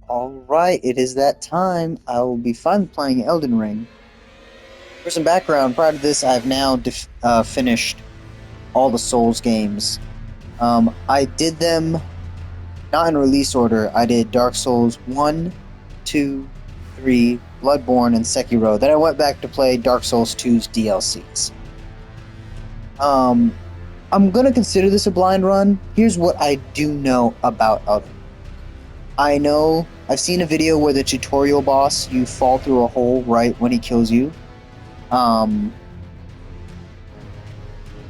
Alright, it is that time. I will be finally playing Elden Ring. For some background, prior to this, I've now finished all the Souls games. I did them not in release order. I did Dark Souls 1, 2, 3, Bloodborne, and Sekiro. Then I went back to play Dark Souls 2's DLCs. Um, I'm gonna consider this a blind run. Here's what I do know about Elden. I know I've seen a video where the tutorial boss, you fall through a hole right when he kills you. Um,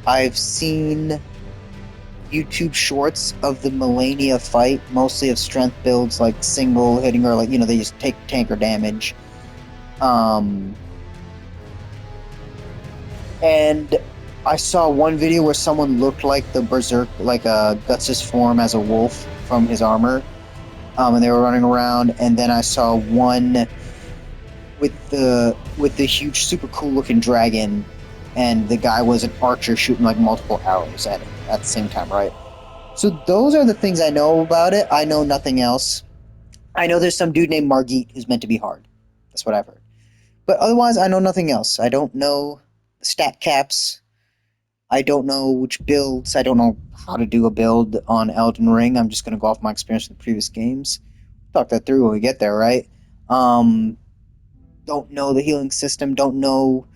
I've seen YouTube shorts of the Melania fight, mostly of strength builds, like single hitting or they just take tanker damage. Um, and I saw one video where someone looked like the berserk, like Guts' form as a wolf from his armor, and they were running around. And then I saw one with the huge, super cool looking dragon, and the guy was an archer shooting like multiple arrows at it at the same time, right? So those are the things I know about it. I know nothing else. I know there's some dude named Margit who's meant to be hard. That's what I've heard. But otherwise, I know nothing else. I don't know stat caps. I don't know which builds. I don't know how to do a build on Elden Ring. I'm just going to go off my experience with the previous games. Talk that through when we get there, right? Um, don't know the healing system. Don't know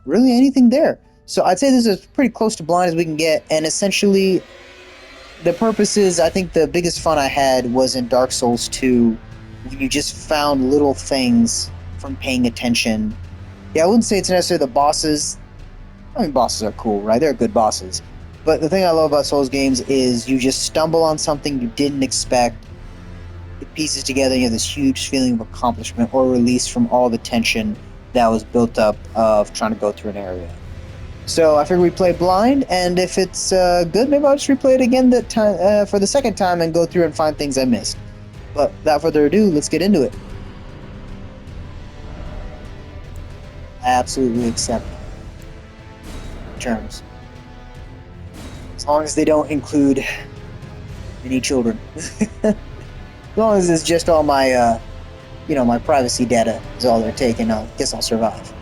really anything there. So I'd say this is pretty close to blind as we can get. And essentially, the purpose is, I think the biggest fun I had was in Dark Souls 2 when you just found little things from paying attention. Yeah, I wouldn't say it's necessarily the bosses. I mean, bosses are cool, right? They're good bosses. But the thing I love about Souls games is you just stumble on something you didn't expect, it pieces together, and you have this huge feeling of accomplishment or release from all the tension that was built up of trying to go through an area. So I figured we play blind, and if it's good, maybe I'll just replay it again that time for the second time and go through and find things I missed. But without further ado, let's get into it. I absolutely accept terms, as long as they don't include any children. As long as it's just all my, my privacy data is all they're taking, I guess I'll survive.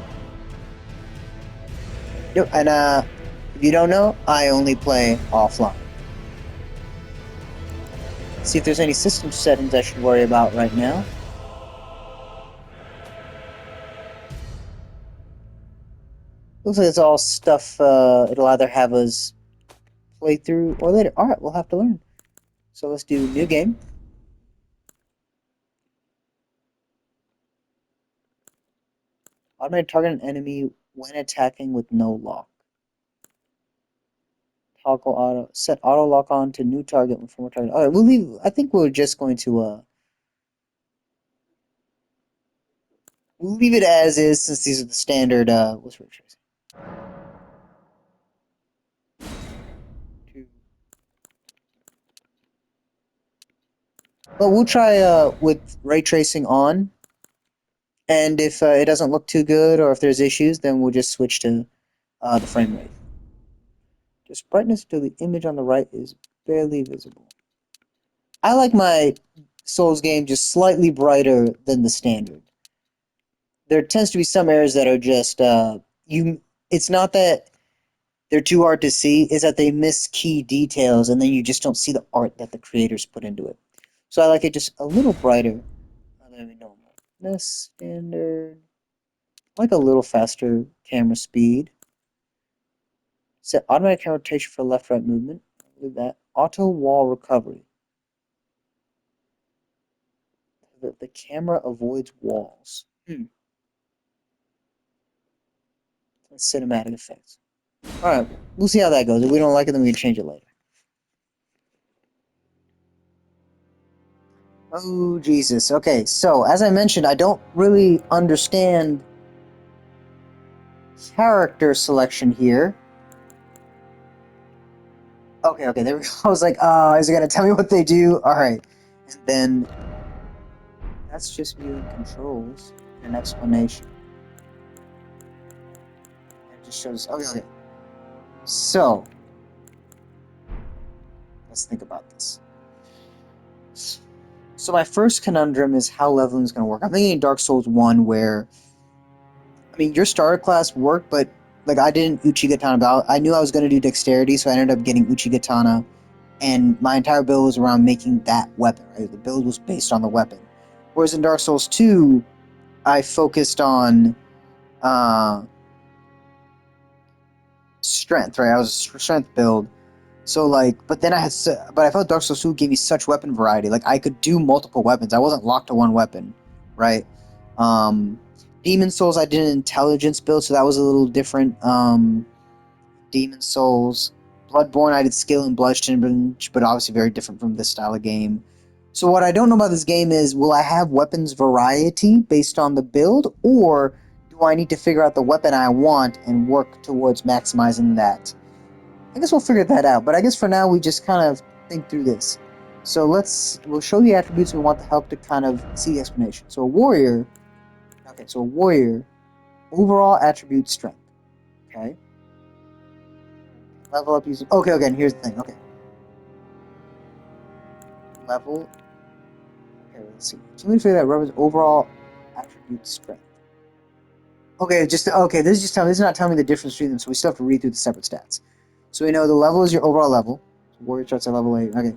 Yep, and if you don't know, I only play offline. See if there's any system settings I should worry about right now. Looks like it's all stuff it'll either have us play through or later. Alright, we'll have to learn. So let's do new game. Automatic target an enemy when attacking with no lock. Toggle auto set auto lock on to new target when former target. Alright, we'll leave. I think we're just going to we'll leave it as is since these are the standard what's ray tracing? But we'll try with ray tracing on, and if it doesn't look too good or if there's issues, then we'll just switch to the frame rate. Just brightness until the image on the right is barely visible. I like my Souls game just slightly brighter than the standard. There tends to be some areas that are just you. It's not that they're too hard to see; is that they miss key details, and then you just don't see the art that the creators put into it. So I like it just a little brighter than normal. This standard, I like a little faster camera speed. Set automatic camera rotation for left-right movement. Leave that. Auto wall recovery. The camera avoids walls. Cinematic effects. Alright, we'll see how that goes. If we don't like it, then we can change it later. Oh, Jesus. Okay, so as I mentioned, I don't really understand character selection here. Okay, there we go. I was like, is it going to tell me what they do? Alright. And then that's just viewing controls and an explanation. It just shows. Okay. So, let's think about this. So my first conundrum is how leveling is going to work. I'm thinking Dark Souls 1 where, I mean, your starter class worked, but like I didn't Uchigatana about. I knew I was going to do dexterity, so I ended up getting Uchigatana, and my entire build was around making that weapon, right? The build was based on the weapon. Whereas in Dark Souls 2, I focused on uh, strength, right? I was a strength build. So like, but then but I felt Dark Souls 2 gave me such weapon variety. Like I could do multiple weapons. I wasn't locked to one weapon, right? Um, Demon Souls, I did an intelligence build, so that was a little different. Demon Souls, Bloodborne, I did skill and bludgeon, but obviously very different from this style of game. So what I don't know about this game is, will I have weapons variety based on the build, or do I need to figure out the weapon I want and work towards maximizing that? I guess we'll figure that out, but I guess for now we just kind of think through this. So we'll show the attributes we want the help to kind of see the explanation. So a warrior, okay, so a warrior, overall attribute strength, okay? Level up using, okay, and here's the thing, okay. Level, okay, let's see. So let me figure that Robert's overall attribute strength. Okay, this is just telling, this is not telling me the difference between them, so we still have to read through the separate stats. So we know the level is your overall level. Warrior starts at level 8, okay.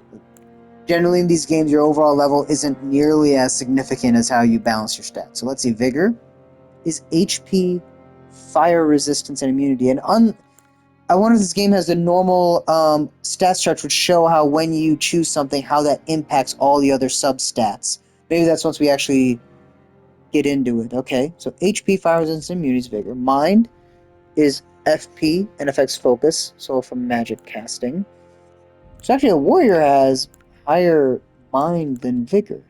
Generally in these games, your overall level isn't nearly as significant as how you balance your stats. So let's see, Vigor is HP, fire resistance, and immunity. And I wonder if this game has the normal stats chart which show how when you choose something, how that impacts all the other substats. Maybe that's once we actually get into it. Okay, so HP, fire resistance, and immunity is Vigor. Mind is FP and affects focus, so from magic casting. So actually a warrior has higher mind than vigor.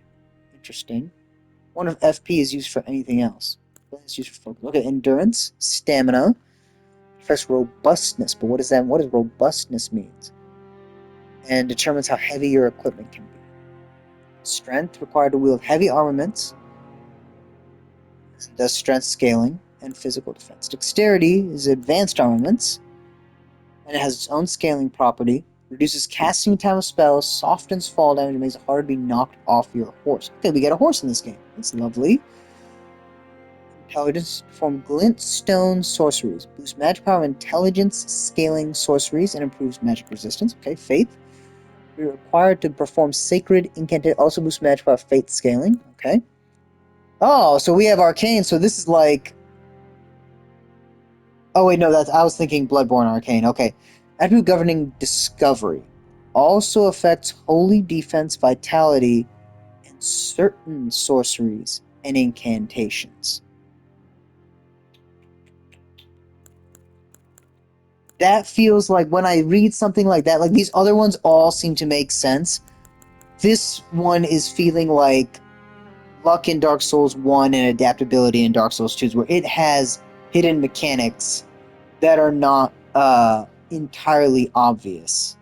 Interesting. I wonder if FP is used for anything else. It's used for focus. Okay, endurance, stamina, affects robustness. But what is that? What does robustness means? And determines how heavy your equipment can be. Strength required to wield heavy armaments. Does strength scaling and physical defense. Dexterity is advanced armaments, and it has its own scaling property. Reduces casting time of spells, softens fall damage, and makes it harder to be knocked off your horse. Okay, we get a horse in this game. That's lovely. Intelligence, perform glintstone sorceries. Boost magic power, intelligence, scaling sorceries, and improves magic resistance. Okay, faith. You're required to perform sacred incantation. Also boosts magic power, faith scaling. Okay. Oh, so we have arcane. So this is like. Oh wait, no, that's I was thinking Bloodborne Arcane. Okay. Attribute governing discovery. Also affects holy defense, vitality, and certain sorceries and incantations. That feels like when I read something like that, like these other ones all seem to make sense. This one is feeling like luck in Dark Souls 1 and adaptability in Dark Souls 2, where it has hidden mechanics that are not entirely obvious.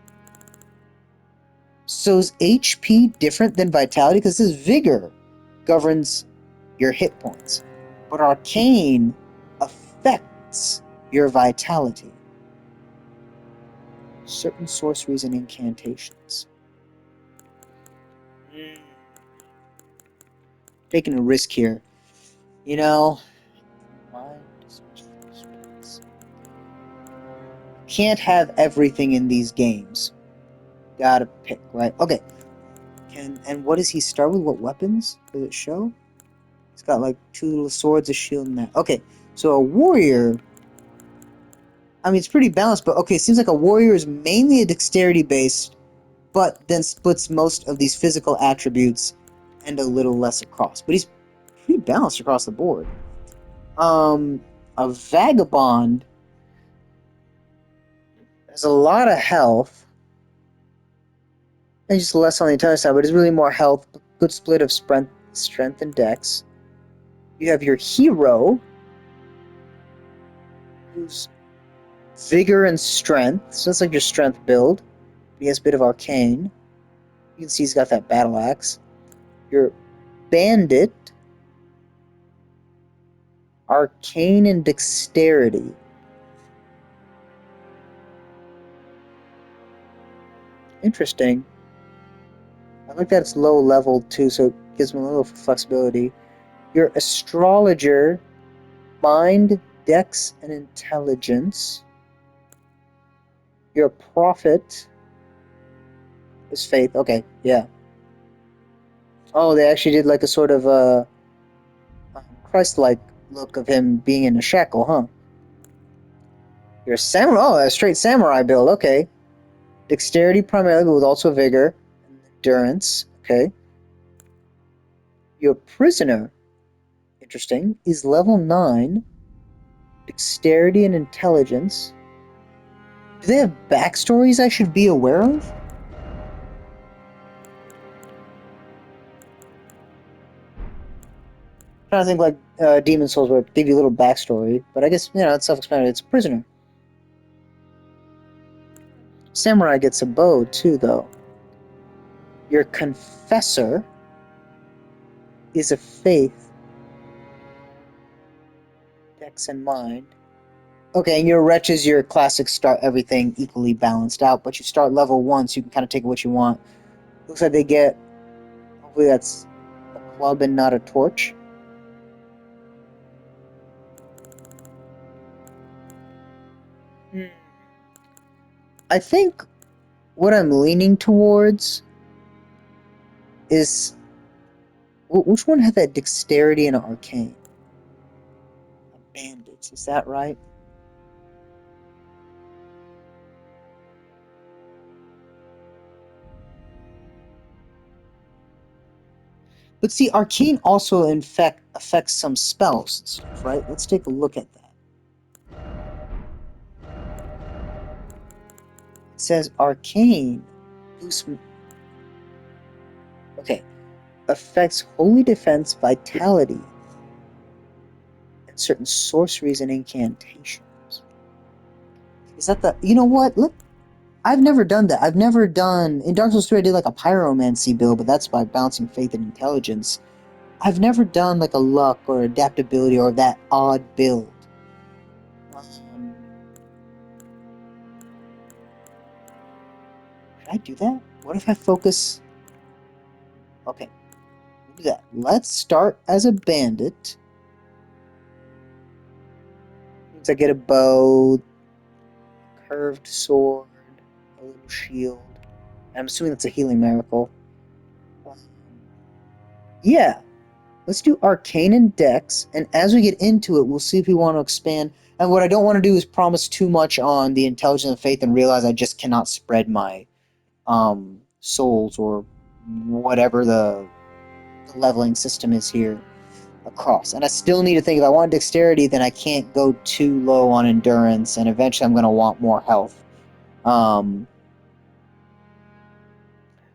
So is HP different than Vitality? Because this Vigor governs your hit points, but Arcane affects your Vitality. Certain sorceries and incantations. Taking a risk here. You know, can't have everything in these games. Gotta pick, right? Okay. And what does he start with? What weapons does it show? It's got like 2 little swords, a shield, and that. Okay, so a warrior. I mean, it's pretty balanced, but okay, it seems like a warrior is mainly a dexterity based, but then splits most of these physical attributes and a little less across. But he's pretty balanced across the board. A vagabond has a lot of health, and just less on the intelligence side, but it's really more health. Good split of strength and dex. You have your hero, who's vigor and strength, so that's like your strength build. He has a bit of arcane. You can see he's got that battle axe. Your bandit, arcane and dexterity. Interesting. I like that it's low level too, so it gives me a little flexibility. Your astrologer, mind, dex, and intelligence. Your prophet is faith. Okay, yeah. Oh, they actually did like a sort of Christ-like look of him being in a shackle, huh? You're a samurai. Oh, a straight samurai build. Okay. Dexterity primarily, but with also vigor and endurance. Okay. Your prisoner, interesting, is level 9. Dexterity and intelligence. Do they have backstories I should be aware of? I'm trying to think like Demon Souls where it give you a little backstory, but I guess it's self-explanatory. It's a prisoner. Samurai gets a bow too, though. Your confessor is a faith, dex, and mind. Okay, and your wretch is your classic start everything equally balanced out, but you start level 1, so you can kind of take what you want. Looks like they get, hopefully that's a club and not a torch. Hmm. I think what I'm leaning towards is which one had that dexterity and arcane? Bandits, is that right? But see, arcane also affects some spells and stuff, right? Let's take a look at that. It says arcane boosts. Okay, affects holy defense, vitality, and certain sorceries and incantations. Is that the? You know what? Look, I've never done that. I've never done in Dark Souls 3. I did like a pyromancy build, but that's by balancing faith and intelligence. I've never done like a luck or adaptability or that odd build. Um, should I do that? What if I focus? Okay, we'll do that. Let's start as a bandit. Means I get a bow, curved sword, a little shield. I'm assuming that's a healing miracle. Um, yeah, let's do Arcane and Dex, and as we get into it, we'll see if we want to expand. And what I don't want to do is promise too much on the intelligence and faith and realize I just cannot spread my souls or whatever the leveling system is here across. And I still need to think if I want dexterity, then I can't go too low on endurance, and eventually I'm going to want more health. Um,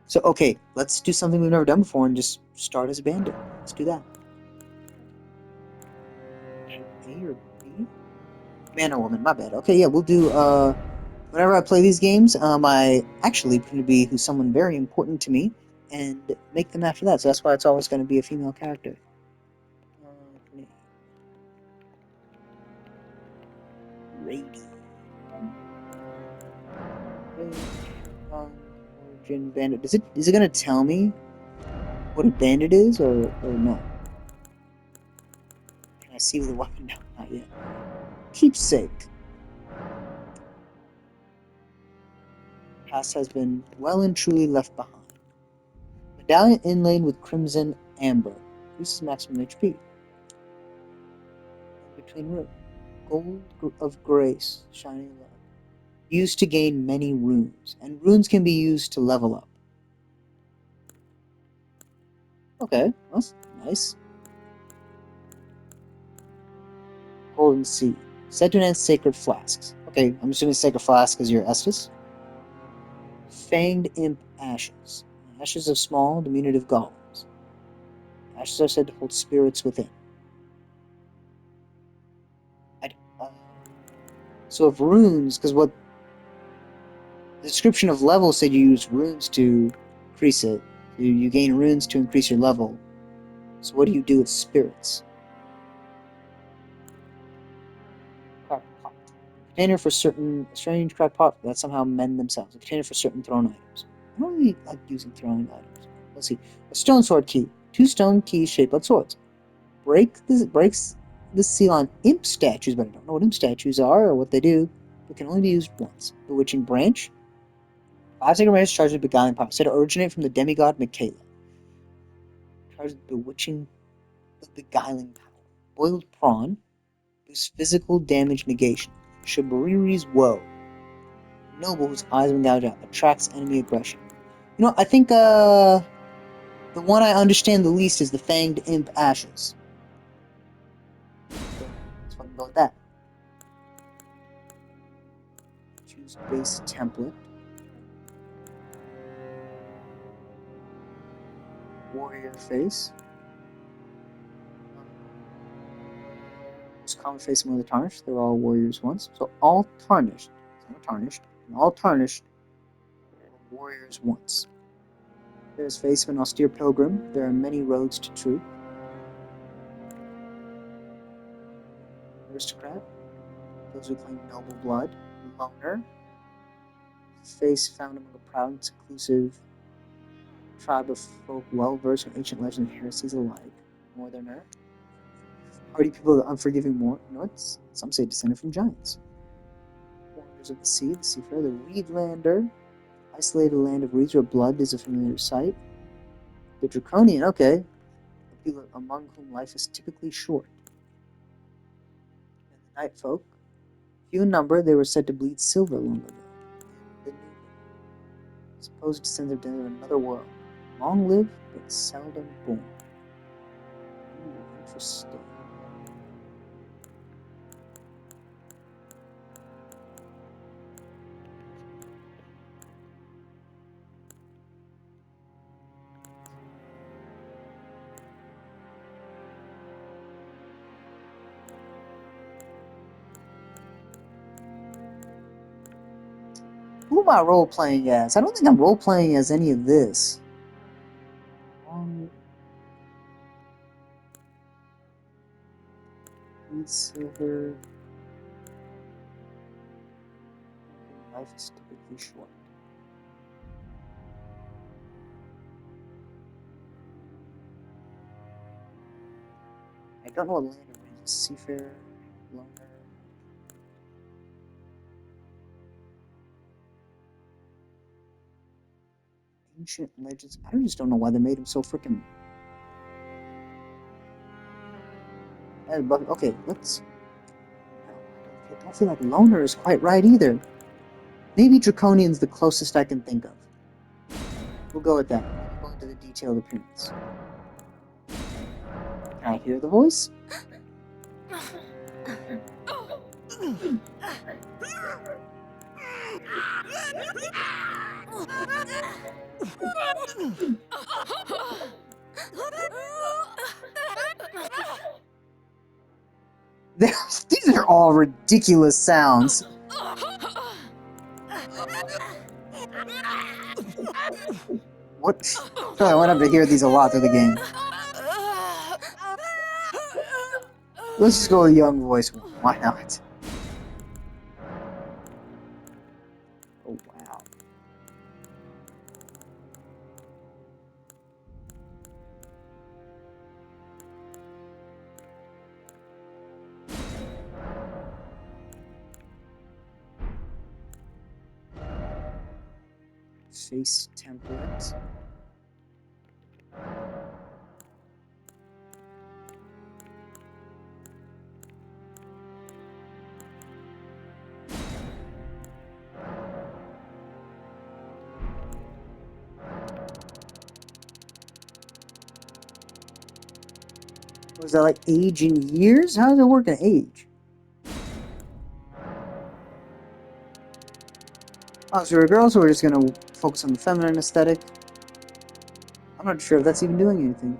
so, okay, let's do something we've never done before and just start as a bandit. Let's do that. A or B? Man or woman, my bad. Okay, yeah, we'll do, whenever I play these games, I actually pretend to be who's someone very important to me and make them after that. So that's why it's always going to be a female character. Rady. Origin bandit. Is it gonna tell me what a bandit is or no? Can I see the weapon? No, not yet. Keepsake. Past has been well and truly left behind. Medallion inlaid with crimson amber. Increases maximum HP. In between room. Gold of grace, shining love. Used to gain many runes, and runes can be used to level up. Okay, that's nice. Golden Sea. Said to enhance sacred flasks. Okay, I'm assuming sacred flask is your Estus. Fanged Imp Ashes. Ashes of small, diminutive golems. Ashes are said to hold spirits within. I, uh, so if runes, because what the description of level said you use runes to increase it. You gain runes to increase your level. So what do you do with spirits? Crackpot. Container for certain strange crackpot that somehow mend themselves. A container for certain thrown items. I don't really like using throwing items. Let's see. A stone sword key. 2 stone keys shaped like swords. Breaks the seal on imp statues, but I don't know what imp statues are or what they do. But can only be used once. Bewitching branch. 5 second range charged with beguiling power. Said to originate from the demigod Michaela. Charged with bewitching the beguiling power. Boiled prawn. Boosts physical damage negation. Shabariri's woe. Noble whose eyes when gouged out. Attracts enemy aggression. I think the one I understand the least is the Fanged Imp Ashes. So let's fucking go with that. Choose base template. Warrior face. Most common face among the tarnished. They're all warriors once. So all tarnished. Some are tarnished. And all tarnished are warriors once. There's face of an austere pilgrim. There are many roads to truth. Aristocrat. Those who claim noble blood. Loner. Face found among a proud and seclusive tribe of folk well versed in ancient legends and heresies alike. Northerner. Hardy people of unforgiving norths. Some say descended from giants. Wanderers of the seafarer, the Reedlander. Isolated land of reeds where blood is a familiar sight. The Draconian, okay. The people among whom life is typically short. And the night folk. Few in number, they were said to bleed silver long ago. The new supposed descendants of another world. Long lived, but seldom born. Ooh, interesting. Who am I role-playing as? I don't think I'm role-playing as any of this. Silver. Life is typically short. I don't know what land it is. Seafarer, loner. Ancient legends. I just don't know why they made him so freaking. Okay, let's. I don't feel like loner is quite right either. Maybe Draconian's the closest I can think of. We'll go with that. We'll go into the detailed appearance. Can I hear the voice? These are all ridiculous sounds. What? I feel like I won't have to hear these a lot through the game. Let's just go with young voice. Why not? Oh, wow. Face template. Was that like age in years? How does it work in age? Oh, so we're girls, so we're just gonna focus on the feminine aesthetic. I'm not sure if that's even doing anything.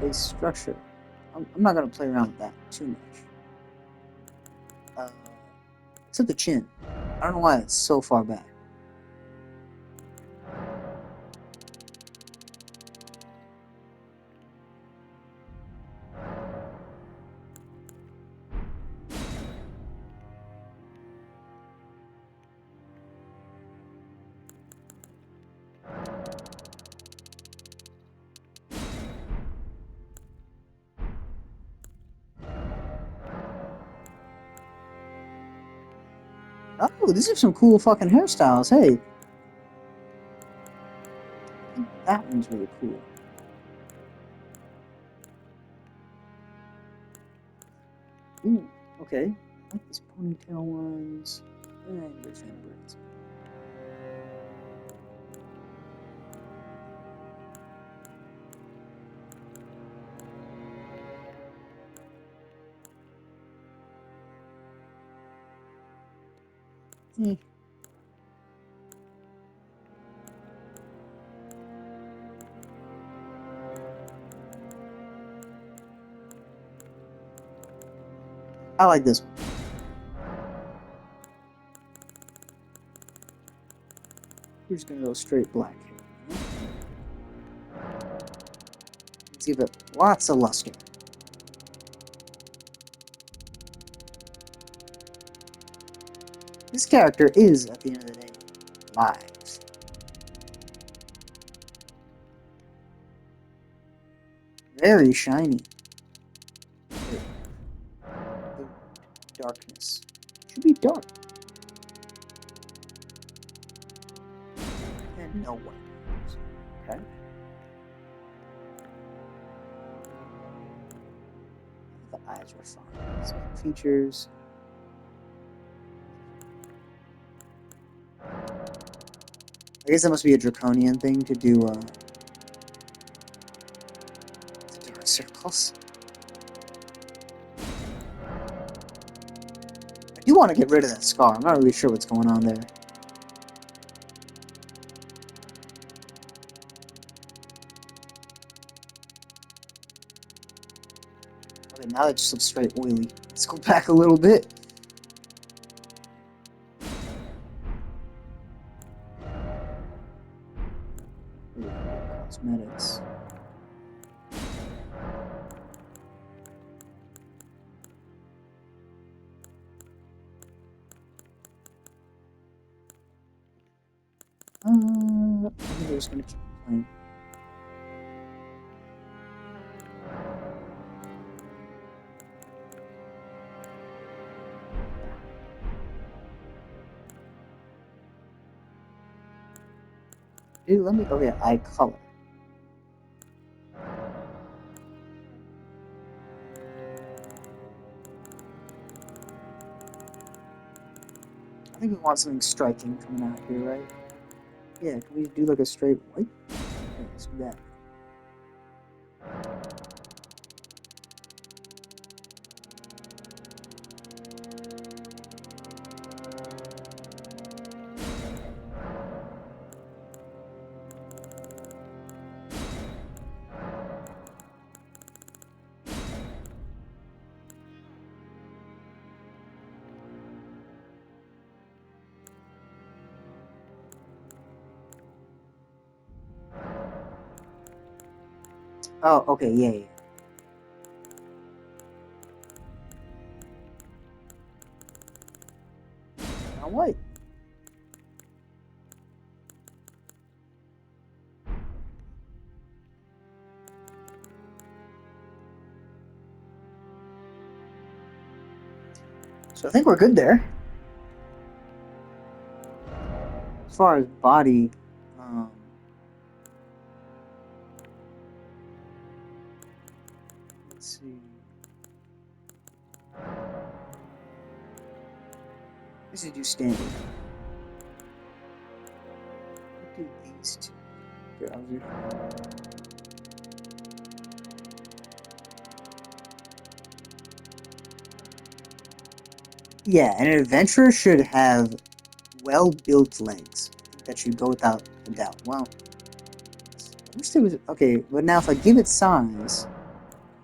Face structure. I'm not gonna play around with that too much. Except the chin. I don't know why it's so far back. Oh, these are some cool fucking hairstyles. Hey, I think that one's really cool. Ooh, okay. I like these ponytail ones. And rich and braids. Hmm. I like this one. We're just gonna go straight black here. Let's give it lots of luster. This character is, at the end of the day, live. Very shiny. The darkness. Should be dark. And no white. Okay. The eyes are fine. Some features. I guess that must be a draconian thing to do dark circles. I do want to get rid of that scar. I'm not really sure what's going on there. Okay, now that just looks straight oily. Let's go back a little bit. Cosmetics. I think we're just gonna keep playing. Dude, let me. Oh yeah, eye color. I think we want something striking coming out here, right? Yeah, can we do like a straight white? Yeah, let's do that. Oh, okay, yeah. Now white. So I think we're good there. As far as body, let's see. This is do standard. We'll do these two. Yeah, an adventurer should have well-built legs. That should go without a doubt. Well, I wish there was okay, but now if I give it size,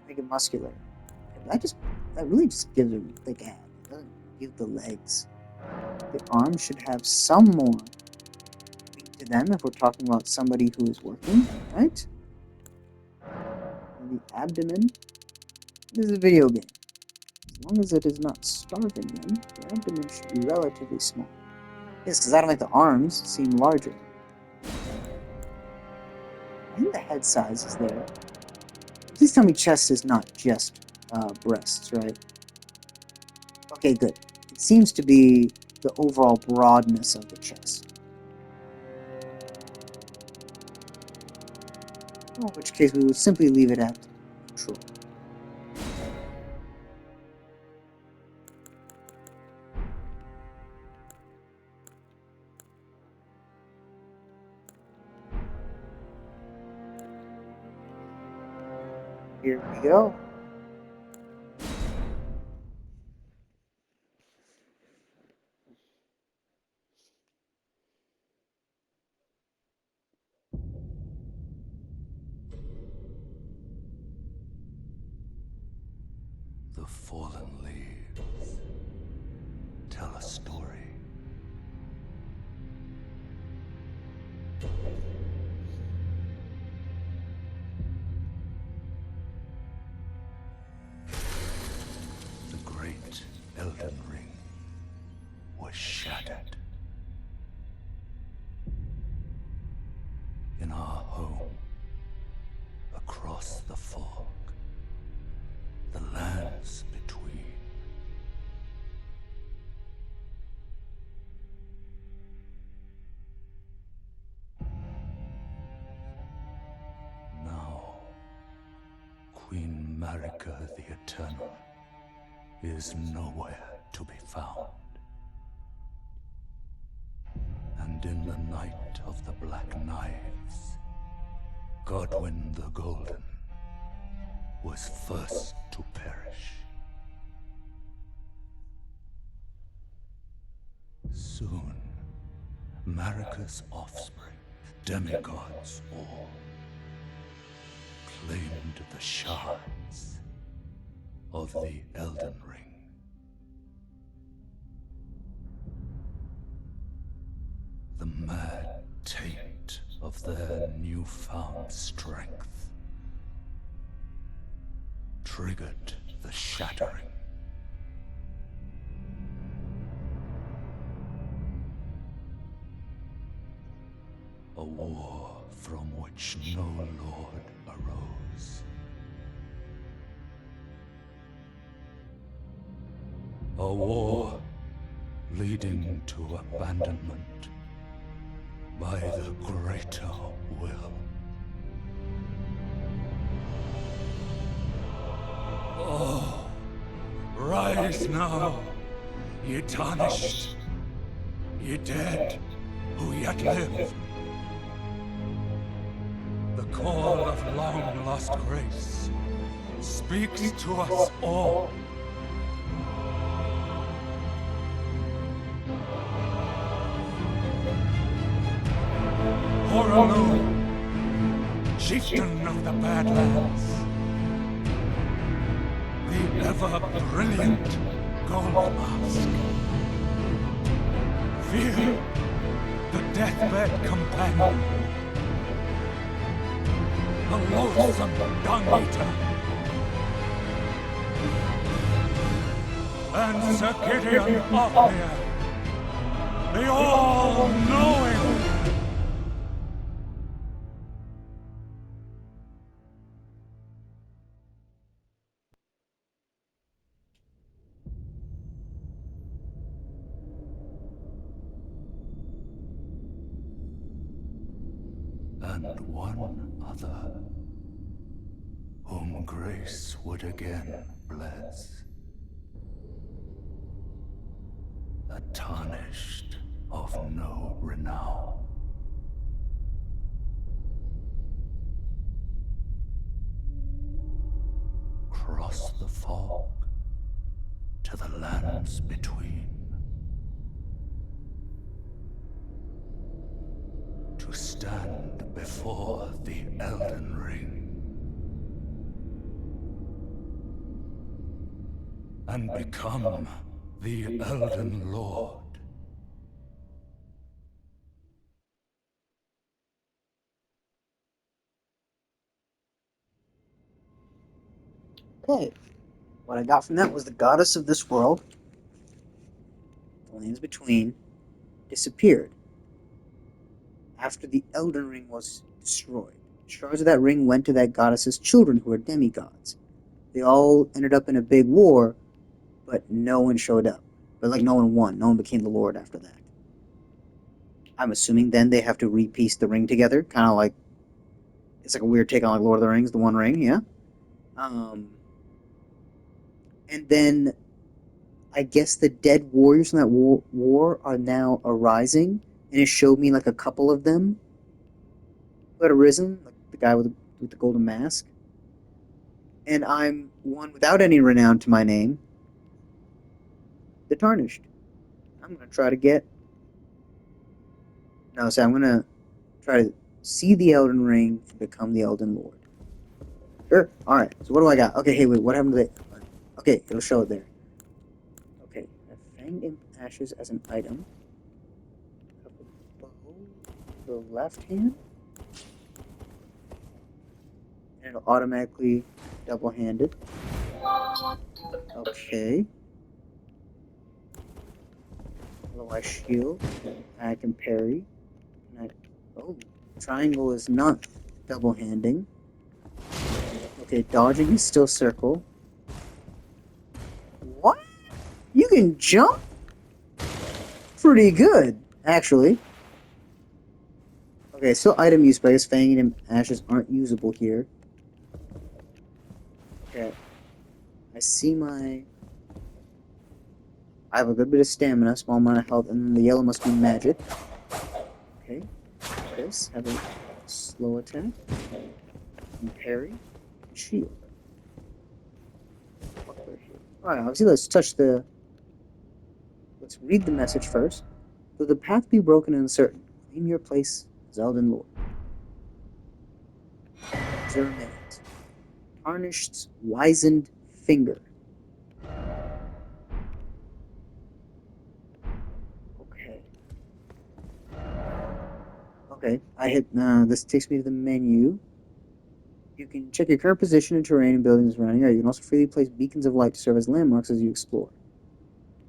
make it muscular. That really just gives it a big ad. It doesn't give the legs. The arms should have some more weight to them if we're talking about somebody who is working, right? And the abdomen. This is a video game. As long as it is not starving them, the abdomen should be relatively small. Yes, because I don't make the arms seem larger. I think the head size is there. Please tell me chest is not just breasts, right? Okay, good. It seems to be the overall broadness of the chest. In which case we would simply leave it at true. Here we go. The fallen leaves tell a story. The great Elden Ring was shattered. In our home, across the fog, the lands between. Now, Queen Marika the Eternal is nowhere to be found. And in the night of the Black Knives, Godwyn the Golden was first to perish. Soon, Marika's offspring, demigods all, claimed the shards of the Elden Ring. The mad taint of their newfound strength triggered the shattering. A war from which no lord arose. A war leading to abandonment by the greater will. Oh, rise now, ye tarnished, ye dead who yet live. The call of long-lost grace speaks to us all. Horaloo, chieftain of the Badlands, the ever-brilliant Gold Mask. Fear, the deathbed companion, the loathsome dung-eater, and Sir Gideon Othmere, the all-knowing. And one other, whom grace would again bless. A tarnished of no renown. Cross the fog to the lands between. To stand before the Elden Ring and become the Elden Lord. Okay, what I got from that was the goddess of this world, the lands between, disappeared after the Elden Ring was destroyed. Shards of that ring went to that goddess's children, who are demigods. They all ended up in a big war, but no one showed up. but like no one won. No one became the Lord after that. I'm assuming then they have to repiece the ring together, kind of like it's like a weird take on like Lord of the Rings, the One Ring, yeah. Um, and then I guess the dead warriors from that war are now arising, and it showed me like a couple of them who had arisen, like the guy with the golden mask. And I'm one without any renown to my name, the Tarnished. I'm gonna try to get no, so I'm gonna try to see the Elden Ring and become the Elden Lord. Sure. All right. So what do I got? Okay. Hey, wait. What happened to the? Okay, it'll show it there. Okay. I fanged imp ashes as an item. Have a bow, the left hand, and it'll automatically double-handed. Okay. Otherwise, shield. I can parry. And oh, triangle is not double-handing. Okay, dodging is still circle. What? You can jump? Pretty good, actually. Okay, still item use, but I guess Fanging and Ashes aren't usable here. Okay. I see my... I have a good bit of stamina, small amount of health, and then the yellow must be magic. Okay. This, have a slow attack. And parry. And shield. Alright, obviously let's touch the... Let's read the message first. Though the path be broken and uncertain, claim your place as Elden Lord. 0 minutes. Tarnished's wizened finger. Okay. Okay, I hit, this takes me to the menu. You can check your current position and terrain and buildings around here. You can also freely place beacons of light to serve as landmarks as you explore.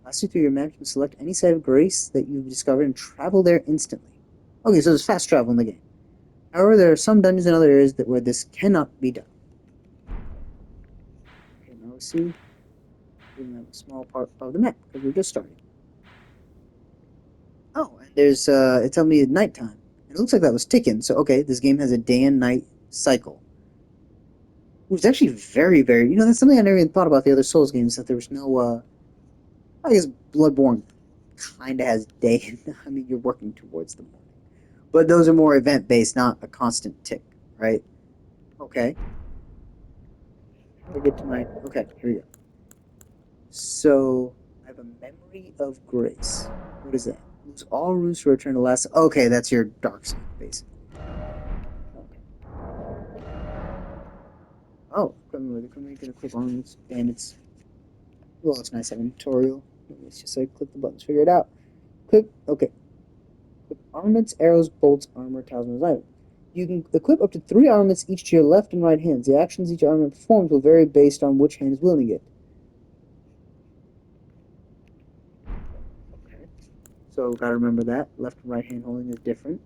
Lastly, through your map, you can select any site of grace that you've discovered and travel there instantly. Okay, so there's fast travel in the game. However, there are some dungeons in other areas where this cannot be done. Okay, now we see we have a small part of the map because we're just starting. Oh, and there's it tells me it's nighttime. It looks like that was ticking. So okay, this game has a day and night cycle. It was actually very, very. You know, that's something I never even thought about the other Souls games. That there was no. I guess Bloodborne kind of has day. I mean, you're working towards the morning, but those are more event based, not a constant tick, right? Okay. How do I get to my? Okay, here we go. So I have a memory of grace. What is that? Lose all runes to return to last. Okay, that's your dark side, basically. Okay. Oh, couldn't make it a quick on bandits. Well, it's nice having a tutorial. It's just like click the buttons, figure it out. Click. Okay. Equip armaments, arrows, bolts, armor, talismans, items. You can equip up to 3 armaments each to your left and right hands. The actions each armament performs will vary based on which hand is wielding it. Okay. So gotta remember that. Left and right hand holding is different.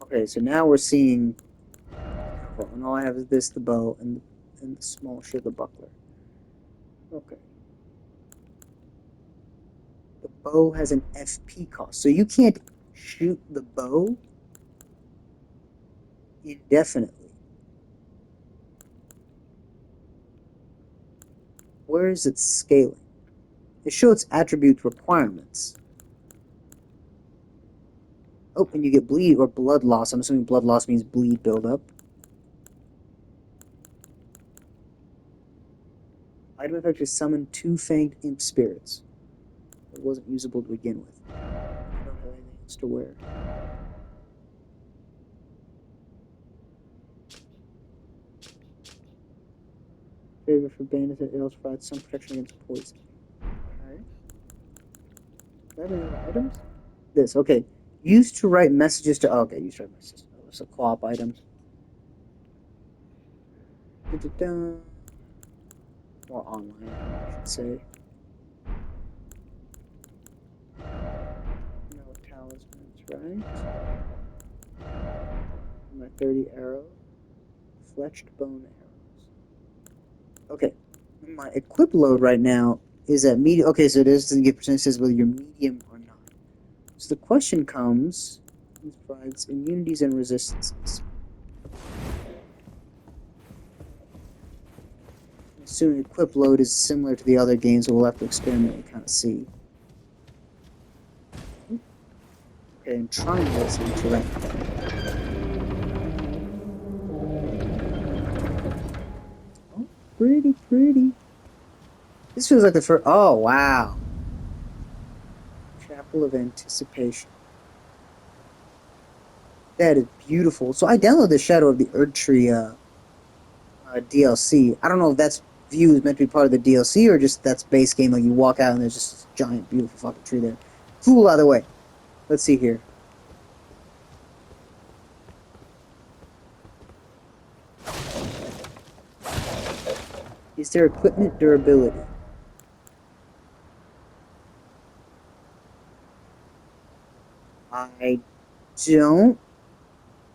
Okay, so now we're seeing and all I have is this, the bow, and the small shield, the buckler. Okay. The bow has an FP cost, so you can't shoot the bow indefinitely. Where is it scaling? It shows its attribute requirements. Oh, and you get bleed or blood loss. I'm assuming blood loss means bleed buildup. Item effect is summon 2 fanged imp spirits. It wasn't usable to begin with. I don't have anything else to wear. Favor for bandits, it also provides some protection against poison. Okay. Do I have any other items? This, okay. Used to write messages to. Oh, okay, used to write messages. Oh, it's a co-op item. Da-da-da. Or online, I should say. No talismans, right? My 30 arrow. Fletched bone arrows. Okay. My equip load right now is at medium. Okay, so this doesn't give percentages whether you're medium or not. So the question comes: it provides immunities and resistances. Assuming equip load is similar to the other games, we'll have to experiment and kind of see. Okay, and triangles in terrain. Oh, pretty, pretty. This feels like the first. Oh, wow. Chapel of Anticipation. That is beautiful. So I downloaded the Shadow of the Erd Tree DLC. I don't know if that's view is meant to be part of the DLC or just that's base game. Like you walk out and there's just this giant, beautiful fucking tree there. Cool, either way. Let's see here. Is there equipment durability? I don't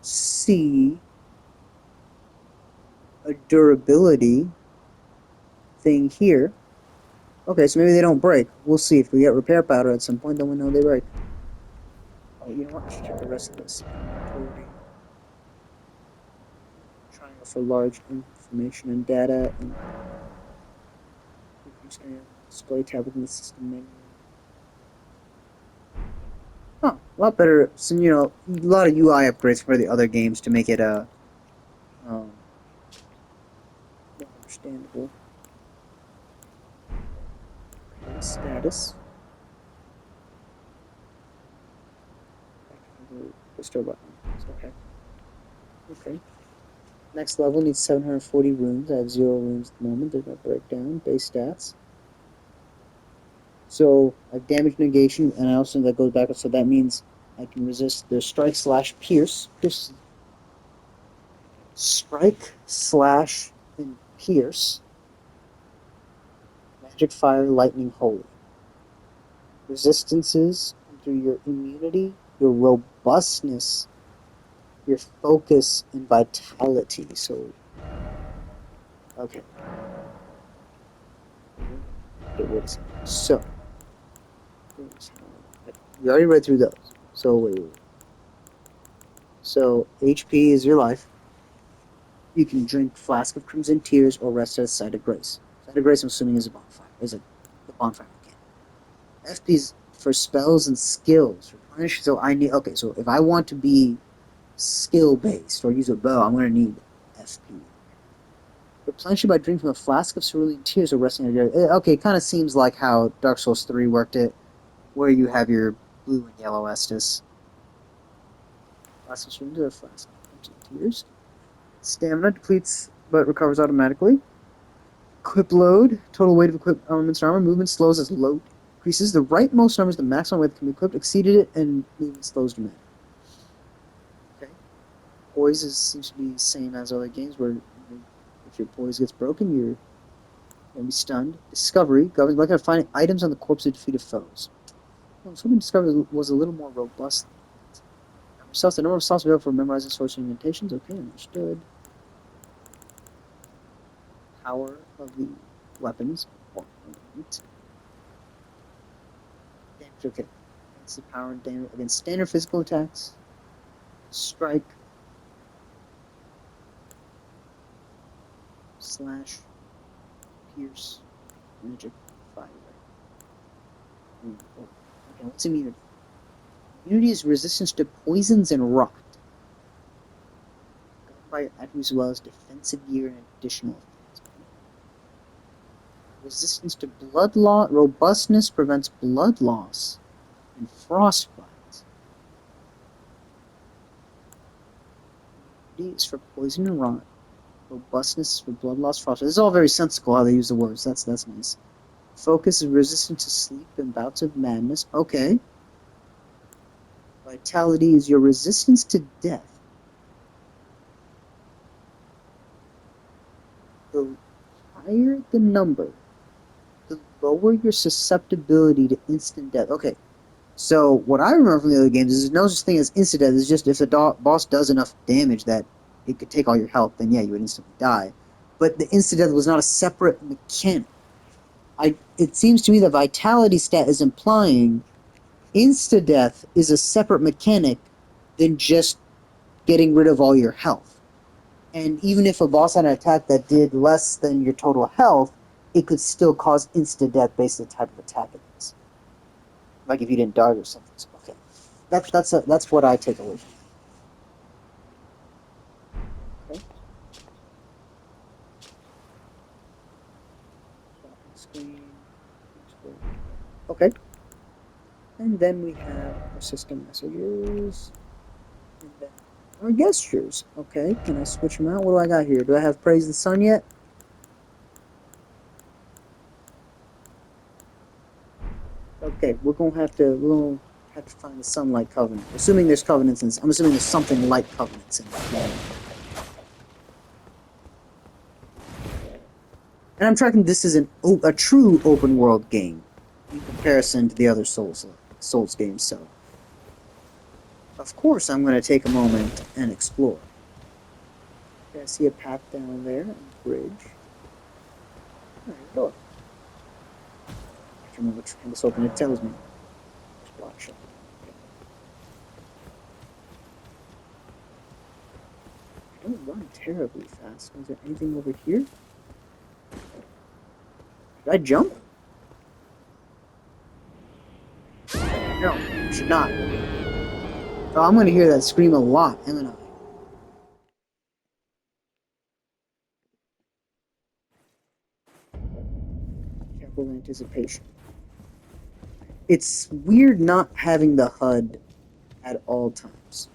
see a durability thing here. Okay, so maybe they don't break. We'll see. If we get repair powder at some point, then we know they break. Oh, you know what? Let's check the rest of this. Inventory. Triangle for large information and data. And display tab within the system menu. Huh, a lot better. So, a lot of UI upgrades for the other games to make it more understandable. Okay, status. Restore button. Okay. Okay. Next level needs 740 runes. I have 0 runes at the moment. They're going to break down. Base stats. So I have damage negation, and I also that goes back. So that means I can resist the strike slash pierce. Strike slash and pierce. Magic fire, lightning, holy. Resistances through your immunity, your robustness, your focus, and vitality. So okay. Okay, wait a second. So we already read through those. So wait. So HP is your life. You can drink Flask of Crimson Tears or rest at a Site of Grace. Site of Grace, I'm assuming, is a bonfire. The bonfire mechanic. FP is for spells and skills. Replenish. So I need. Okay, so if I want to be skill based or use a bow, I'm going to need FP. Replenish it by drinking from a flask of cerulean tears or resting on your. Okay, it kind of seems like how Dark Souls 3 worked it, where you have your blue and yellow Estus. Flask of cerulean tears, flask of crimson tears. Stamina depletes but recovers automatically. Equip load, total weight of equipped elements and armor. Movement slows as load increases. The rightmost number is the maximum weight that can be equipped. Exceeded it, and movement slows dramatically. Okay. Poise seems to be the same as other games, where if your poise gets broken, you're going to be stunned. Discovery governs by finding items on the corpse of defeated foes. Well, something discovered was a little more robust. The number of slots available for memorizing source indentations. Okay, understood. Power of the weapons. Damage, okay. That's the power and damage against standard physical attacks. Strike. Slash. Pierce. Magic. Fire. Okay, what's immunity? Immunity is resistance to poisons and rot. Fire attributes as well as defensive gear and additional effects. Resistance to blood loss. Robustness prevents blood loss and frostbite. Immunity is for poison and rot. Robustness is for blood loss, frostbite. This is all very sensible how they use the words. That's nice. Focus is resistant to sleep and bouts of madness. Okay. Vitality is your resistance to death. The higher the number, the lower your susceptibility to instant death. Okay, so what I remember from the other games is there's no such thing as instant death. It's just if the boss does enough damage that it could take all your health, then yeah, you would instantly die. But the instant death was not a separate mechanic. it seems to me that vitality stat is implying insta death is a separate mechanic than just getting rid of all your health. And even if a boss had an attack that did less than your total health, it could still cause insta death based on the type of attack it is. Like if you didn't dodge or something. So, okay, that's what I take away from it. Okay. Shopping screen. Okay. And then we have our system messages. And then our gestures. Okay. Can I switch them out? What do I got here? Do I have praise the sun yet? Okay, we're gonna have to find the sunlight covenant. Assuming there's covenants in I'm assuming there's something like covenants in that game. And I'm tracking this is a true open world game in comparison to the other Souls games. So, of course, I'm going to take a moment and explore. Okay, I see a path down there and a bridge. All right, door. I can't remember which one this open. It tells me. Block shot. Okay. I don't run terribly fast. Is there anything over here? Did I jump? No, should not. Oh, I'm going to hear that scream a lot, am I? Careful anticipation. It's weird not having the HUD at all times.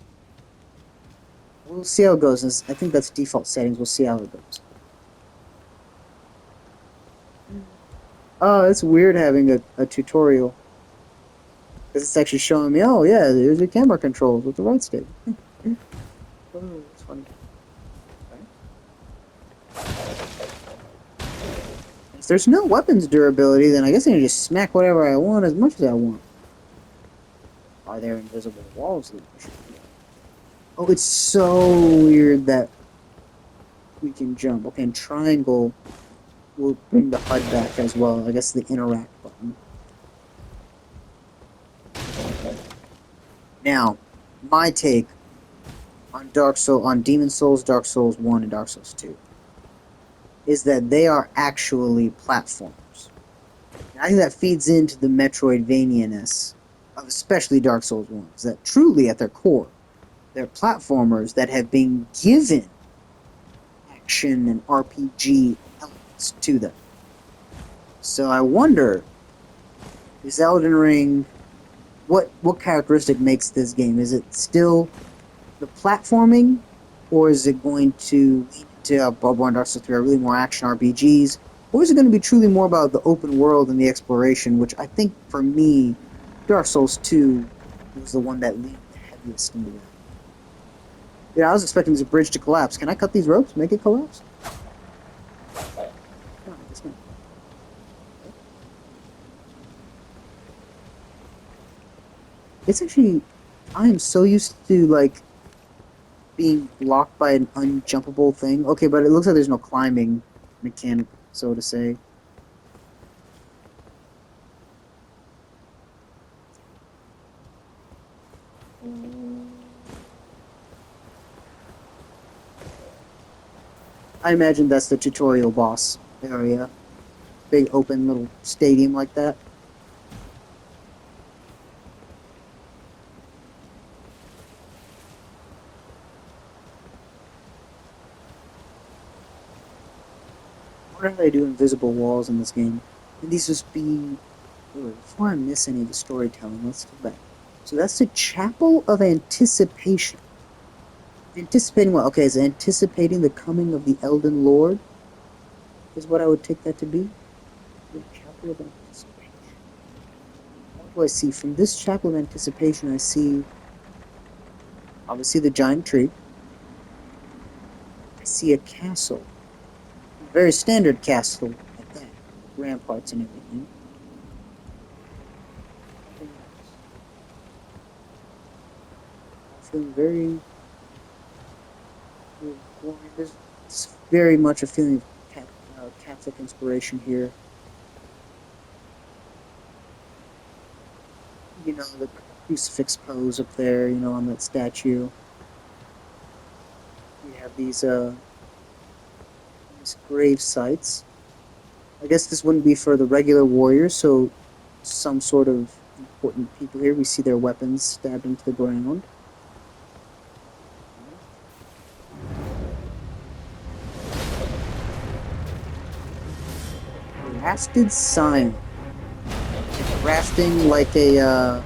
We'll see how it goes. I think that's default settings. We'll see how it goes. Oh, it's weird having a tutorial. Because it's actually showing me, oh yeah, there's the camera controls with the right stick. Oh, it's funny. If there's no weapons durability, then I guess I can just smack whatever I want as much as I want. Are there invisible walls? Oh, it's so weird that we can jump. Okay, and triangle will bring the HUD back as well. I guess the interact button. Now, my take on Demon Souls, Dark Souls 1, and Dark Souls 2 is that they are actually platformers. And I think that feeds into the Metroidvania-ness of especially Dark Souls 1, is that truly at their core, they're platformers that have been given action and RPG elements to them. So I wonder, is Elden Ring, what characteristic makes this game? Is it still the platforming, or is it going to lean into Bloodborne, Dark Souls 3 are really more action RPGs, or is it going to be truly more about the open world and the exploration, which I think, for me, Dark Souls 2 was the one that leaned the heaviest into that. Yeah, I was expecting this bridge to collapse. Can I cut these ropes? Make it collapse? No, I guess not. It's actually... I am so used to, like, being blocked by an unjumpable thing. Okay, but it looks like there's no climbing mechanic, so to say. I imagine that's the tutorial boss area. Big open little stadium like that. I wonder how they do invisible walls in this game. And these just be... Before I miss any of the storytelling, let's go back. So that's the Chapel of Anticipation. Anticipating what? Okay, is anticipating the coming of the Elden Lord? Is what I would take that to be? The Chapel of Anticipation. What do I see? From this Chapel of Anticipation, I see... obviously the giant tree. I see a castle. A very standard castle at that. Ramparts and everything. Nothing else. Feeling very... There's very much a feeling of Catholic inspiration here. You know, the crucifix pose up there, you know, on that statue. We have these grave sites. I guess this wouldn't be for the regular warriors, so some sort of important people here. We see their weapons stabbed into the ground. Grafted Scion. Grafting like a,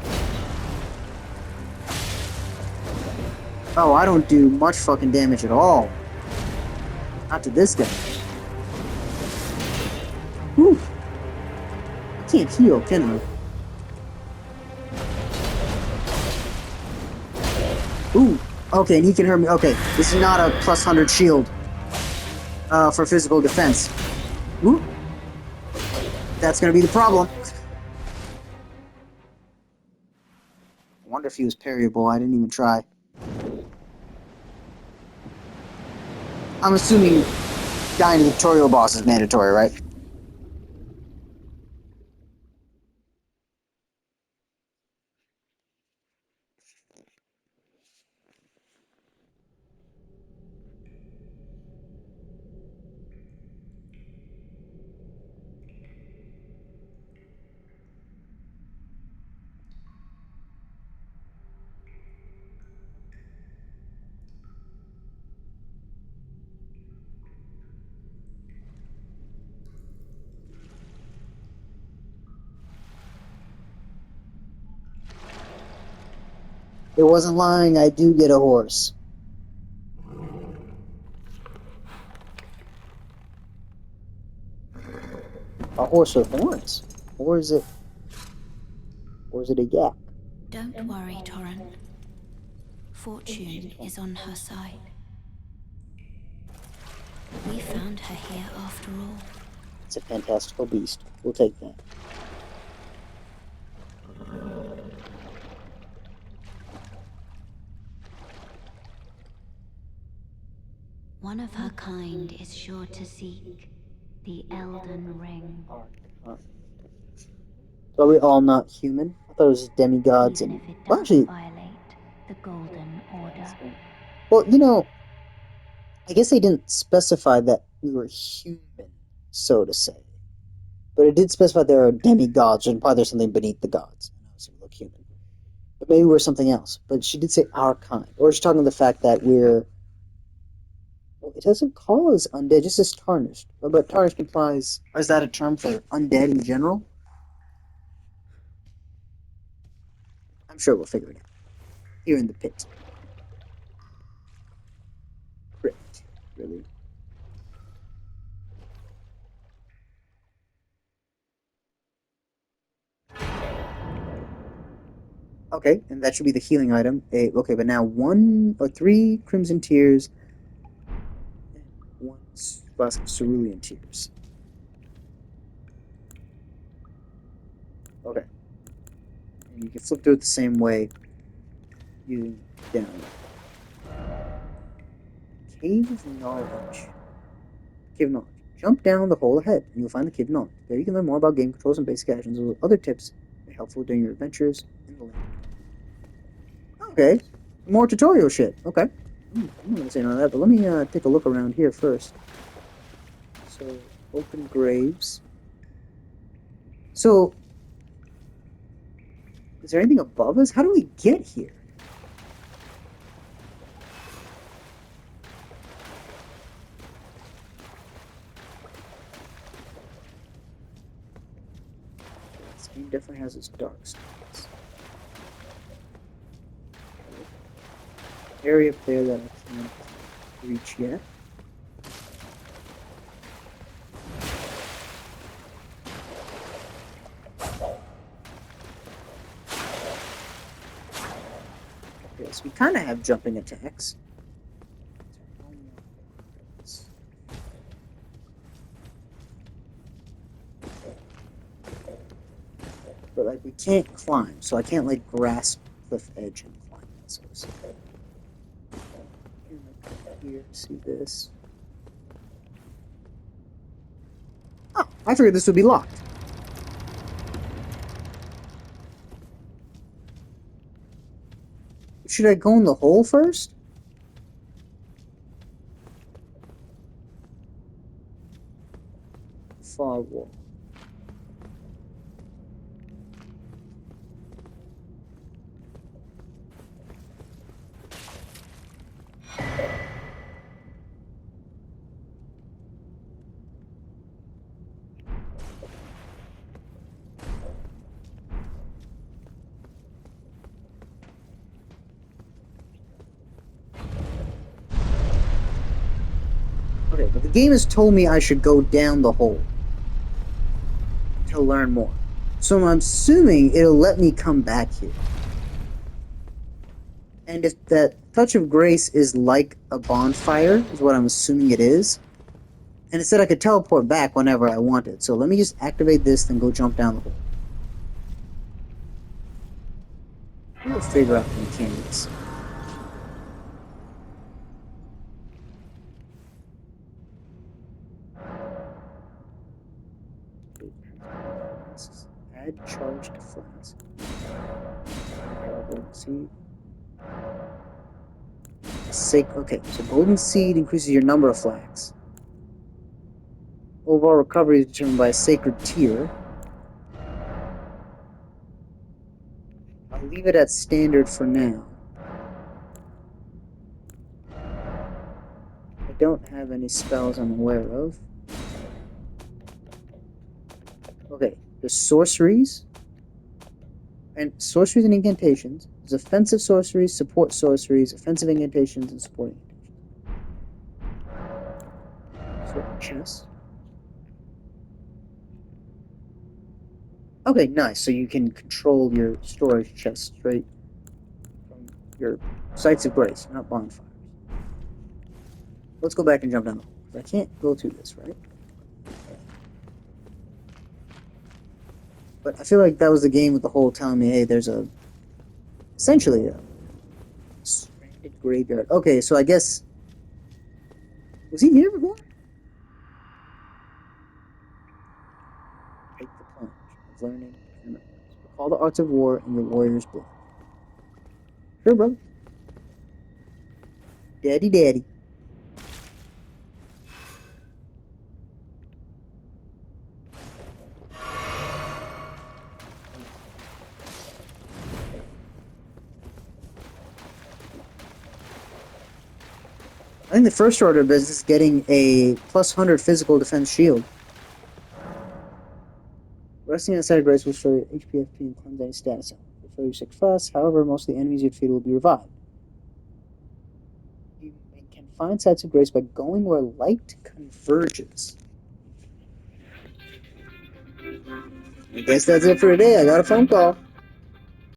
Oh, I don't do much fucking damage at all. Not to this guy. Whew. I can't heal, can I? Ooh. Okay, and he can hurt me. Okay, this is not a plus 100 shield. For physical defense. Ooh. That's gonna be the problem. I wonder if he was parryable. I didn't even try. I'm assuming dying to the tutorial boss is mandatory, right? It wasn't lying. I do get a horse. A horse with horns, or is it? Or is it a yak? Don't worry, Torrent. Fortune is on her side. We found her here after all. It's a fantastical beast. We'll take that. One of her kind is sure to seek the Elden Ring. So are we all not human? I thought it was demigods Even and... if it Well, doesn't actually... violate the Golden Order. Well, you know, I guess they didn't specify that we were human, so to say. But it did specify there are demigods, and probably there's something beneath the gods. And obviously we look human. But maybe we're something else. But she did say our kind. Or she's talking about the fact that we're... Well, it doesn't call us undead, it just says tarnished. But tarnished implies... Is that a term for undead in general? I'm sure we'll figure it out. Here in the pit. Crypt, really. Okay, and that should be the healing item. Okay, but now 3 Crimson Tears and 1 flask of Cerulean Tears. Okay. And you can flip through it the same way using down. Cave of Knowledge. Cave of Knowledge. Jump down the hole ahead, and you'll find the Cave of Knowledge. There you can learn more about game controls and basic actions, as well as other tips that are helpful during your adventures in the land. Okay. More tutorial shit. Okay. I'm not gonna say none of that, but let me take a look around here first. So, open graves. So, is there anything above us? How do we get here? This game definitely has its dark spots. Area up there that I can't reach yet. Okay, so we kind of have jumping attacks. But like we can't climb, so I can't like grasp cliff edge and climb. So here, see this. Oh, I figured this would be locked. should I go in the hole first? Fog wall. Okay, but the game has told me I should go down the hole to learn more. So I'm assuming it'll let me come back here. And if that touch of grace is like a bonfire, is what I'm assuming it is. And it said I could teleport back whenever I wanted. So let me just activate this, then go jump down the hole. We'll figure out the mechanics. Add charge to flask. Golden seed. Okay, so golden seed increases your number of flags. Overall recovery is determined by a sacred tier. I'll leave it at standard for now. I don't have any spells I'm aware of. Okay, there's sorceries. And sorceries and incantations. There's offensive sorceries, support sorceries, offensive incantations, and support incantations. So, chest. Okay, nice. So you can control your storage chest straight from your sites of grace, not bonfires. Let's go back and jump down the hole. I can't go through this, right? But I feel like that was the game with the hole telling me, hey, there's essentially a stranded graveyard. Okay, so I guess, was he here before? Take the plunge of learning and memories. Recall the arts of war and your warrior's blood. Sure, brother. Daddy. I think the first order of business is getting a plus 100 physical defense shield. Resting inside grace will show your HP, FP, and cleanse any status. Refill your 6 fast. However, most of the enemies you defeat will be revived. You can find sites of grace by going where light converges. I guess that's it for today. I got a phone call.